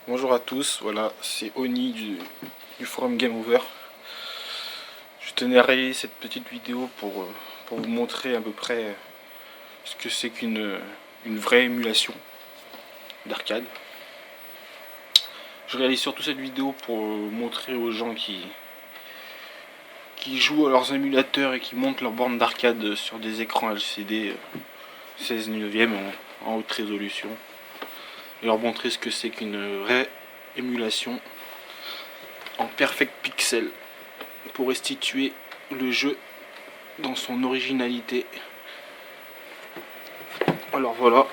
Bonjour à tous, voilà, c'est Oni du forum Game Over. Je tenais à réaliser cette petite vidéo pour vous montrer à peu près ce que c'est qu'une vraie émulation d'arcade. Je réalise surtout cette vidéo pour montrer aux gens qui jouent à leurs émulateurs et qui montent leurs bornes d'arcade sur des écrans LCD 16 neuvième en haute résolution, et leur montrer ce que c'est qu'une vraie émulation en perfect pixel pour restituer le jeu dans son originalité. Alors voilà,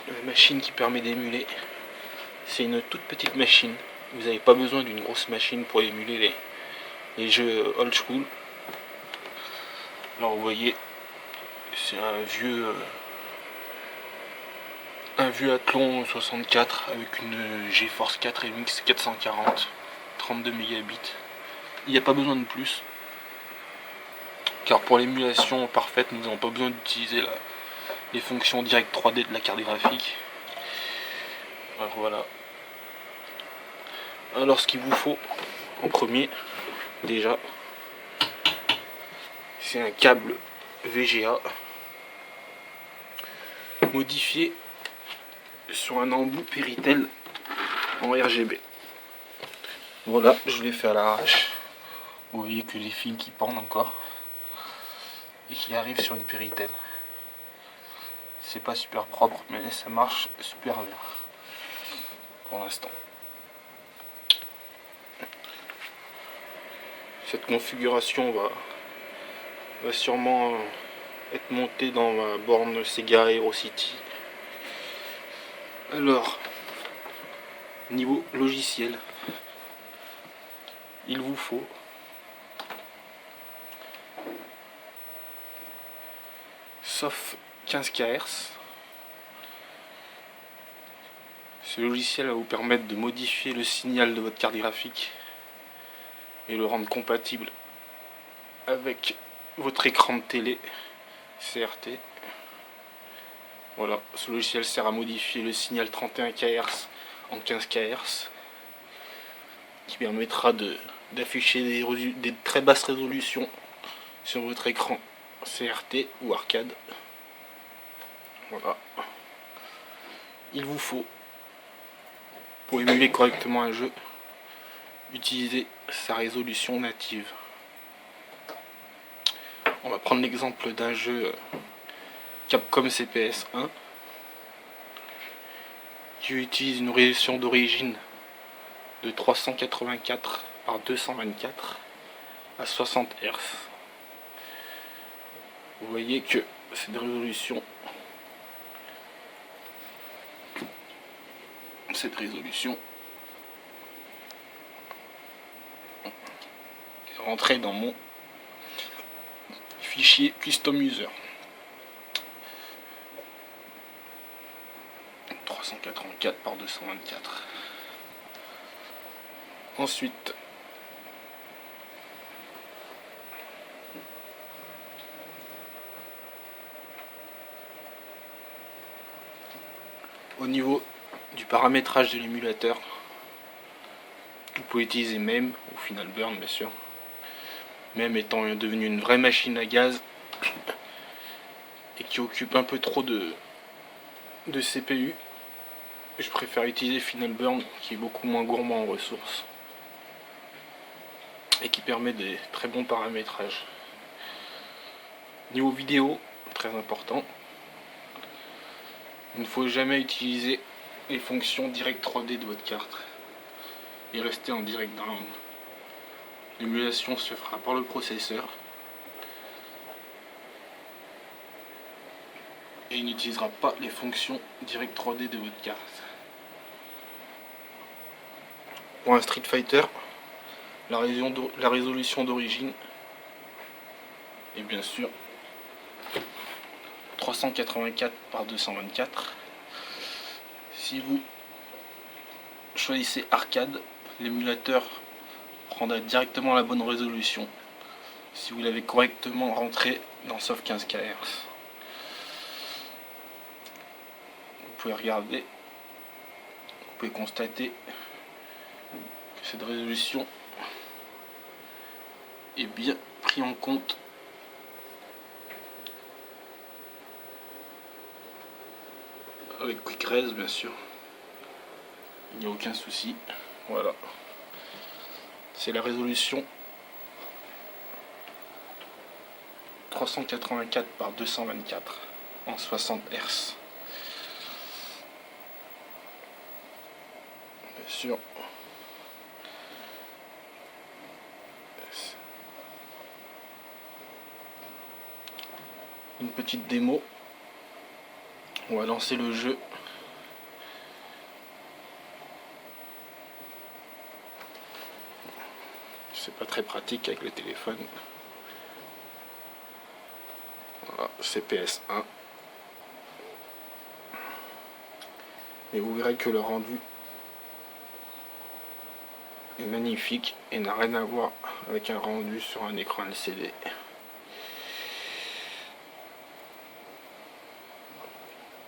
la machine qui permet d'émuler, c'est une toute petite machine. Vous n'avez pas besoin d'une grosse machine pour émuler les jeux old school. Alors vous voyez, c'est un vieux Athlon 64 avec une GeForce 4 MX 440, 32 mégabits. Il n'y a pas besoin de plus, car pour l'émulation parfaite, nous n'avons pas besoin d'utiliser les fonctions Direct 3D de la carte graphique. Alors voilà. Alors ce qu'il vous faut en premier, déjà, c'est un câble VGA modifié sur un embout Péritel en RGB. Voilà, je l'ai fait à l'arrache. Vous voyez que les fils qui pendent encore et qui arrivent sur une Péritel. C'est pas super propre, mais ça marche super bien pour l'instant. Cette configuration va sûrement être montée dans ma borne Sega Aero City. Alors, niveau logiciel, il vous faut sauf 15 kHz. Ce logiciel va vous permettre de modifier le signal de votre carte graphique et le rendre compatible avec votre écran de télé CRT. Voilà, ce logiciel sert à modifier le signal 31 kHz en 15 kHz, qui permettra d'afficher des très basses résolutions sur votre écran CRT ou arcade. Voilà. Il vous faut, pour émuler correctement un jeu, utiliser sa résolution native. On va prendre l'exemple d'un jeu Capcom CPS 1 qui utilise une résolution d'origine de 384 par 224 à 60 Hz. Vous voyez que cette résolution est rentrée dans mon fichier Custom User. 384 par 224. Ensuite, au niveau du paramétrage de l'émulateur, vous pouvez utiliser MEM ou Final Burn, bien sûr. MEM étant devenu une vraie machine à gaz et qui occupe un peu trop de CPU, je préfère utiliser Final Burn, qui est beaucoup moins gourmand en ressources et qui permet des très bons paramétrages. Niveau vidéo, très important, il ne faut jamais utiliser les fonctions Direct 3D de votre carte et rester en Direct Down. L'émulation se fera par le processeur et il n'utilisera pas les fonctions Direct 3D de votre carte. Pour un Street Fighter, la résolution d'origine est bien sûr 384 par 224. Si vous choisissez arcade, l'émulateur prendra directement la bonne résolution si vous l'avez correctement rentré dans sauf 15 kHz. Vous pouvez regarder, vous pouvez constater cette résolution est bien prise en compte avec QuickRes, bien sûr. Il n'y a aucun souci. Voilà. C'est la résolution 384 par 224 en 60 Hz. Bien sûr. Une petite démo. On va lancer le jeu. C'est pas très pratique avec le téléphone. Voilà, c'est PS1. Et vous verrez que le rendu est magnifique et n'a rien à voir avec un rendu sur un écran LCD.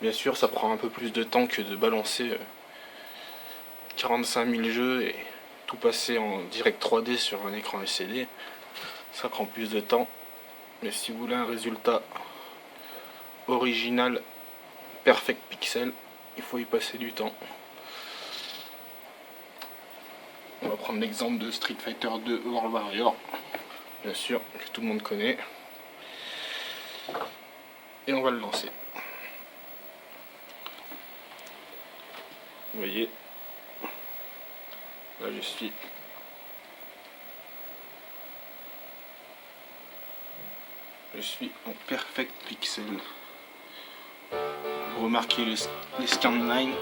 Bien sûr, ça prend un peu plus de temps que de balancer 45 000 jeux et tout passer en direct 3D sur un écran LCD. Ça prend plus de temps. Mais si vous voulez un résultat original, perfect pixel, il faut y passer du temps. On va prendre l'exemple de Street Fighter 2 World Warrior, bien sûr, que tout le monde connaît. Et on va le lancer. Vous voyez, là je suis en perfect pixel. Vous remarquez les scanlines.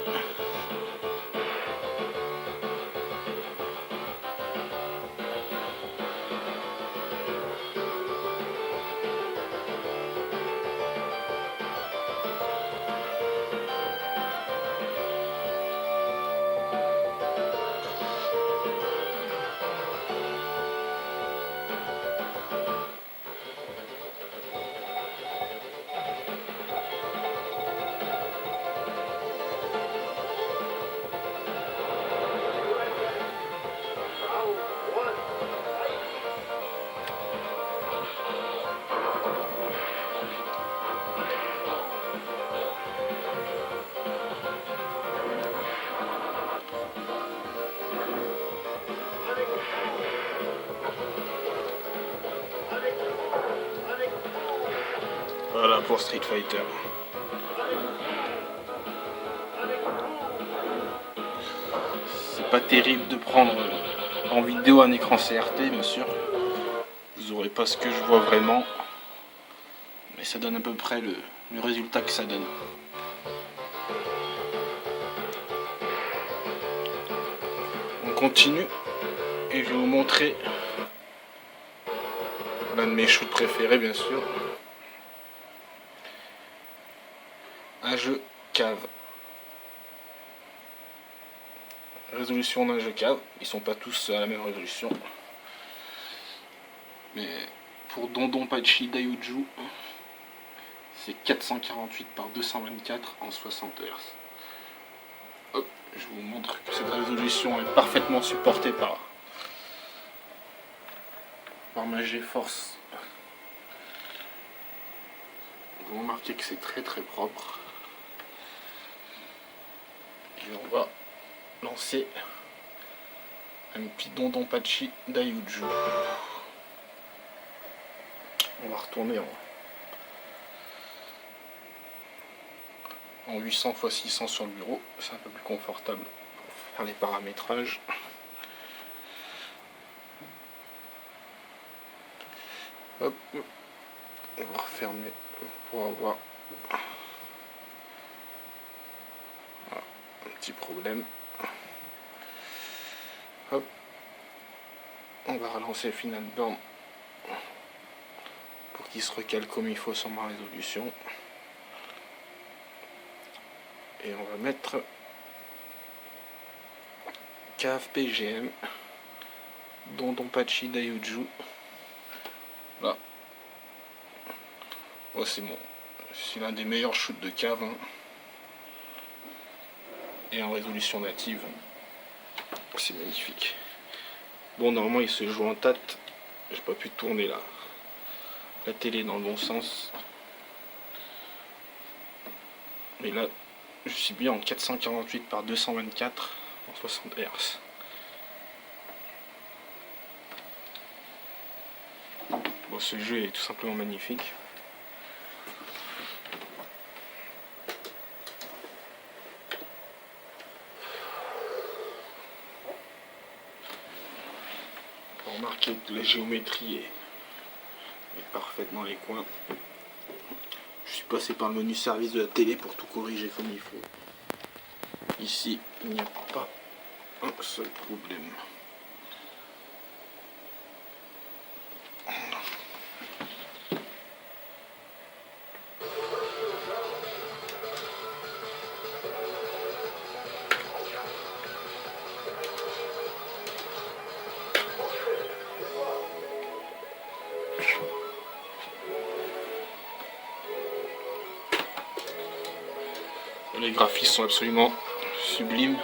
Voilà pour Street Fighter. C'est pas terrible de prendre en vidéo un écran CRT, bien sûr. Vous aurez pas ce que je vois vraiment, mais ça donne à peu près le résultat que ça donne. On continue et je vais vous montrer l'un de mes shoots préférés, bien sûr. Un jeu cave. Résolution d'un jeu cave. Ils sont pas tous à la même résolution. Mais pour Dondonpachi Daioujou, c'est 448 par 224 en 60 Hz. Hop, je vous montre que cette résolution est parfaitement supportée par ma GeForce. Vous remarquez que c'est très très propre. Et on va lancer un petit Dondonpachi Daioujou. On va retourner en 800 x 600 sur le bureau, c'est un peu plus confortable pour faire les paramétrages. Hop, on va refermer pour avoir un petit problème. Hop, on va relancer Final Burn pour qu'il se recale comme il faut sur ma résolution. Et on va mettre Cave PGM Dondonpachi Daioujou. Là. Oh, c'est bon. C'est l'un des meilleurs shoots de cave. Hein. Et en résolution native. C'est magnifique. Bon, normalement il se joue en tâte. J'ai pas pu tourner la télé dans le bon sens. Mais là, je suis bien en 448 par 224 en 60 Hz. Bon, ce jeu est tout simplement magnifique. On peut remarquer que la géométrie est parfaite dans les coins. Je suis passé par le menu service de la télé pour tout corriger comme il faut. Ici, il n'y a pas un seul problème. Les graphismes sont absolument sublimes.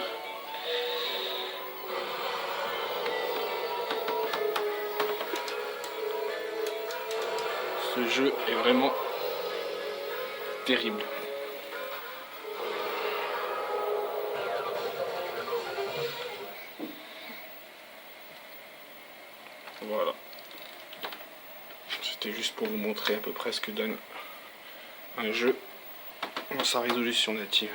Ce jeu est vraiment terrible. Voilà. C'était juste pour vous montrer à peu près ce que donne un jeu dans sa résolution native.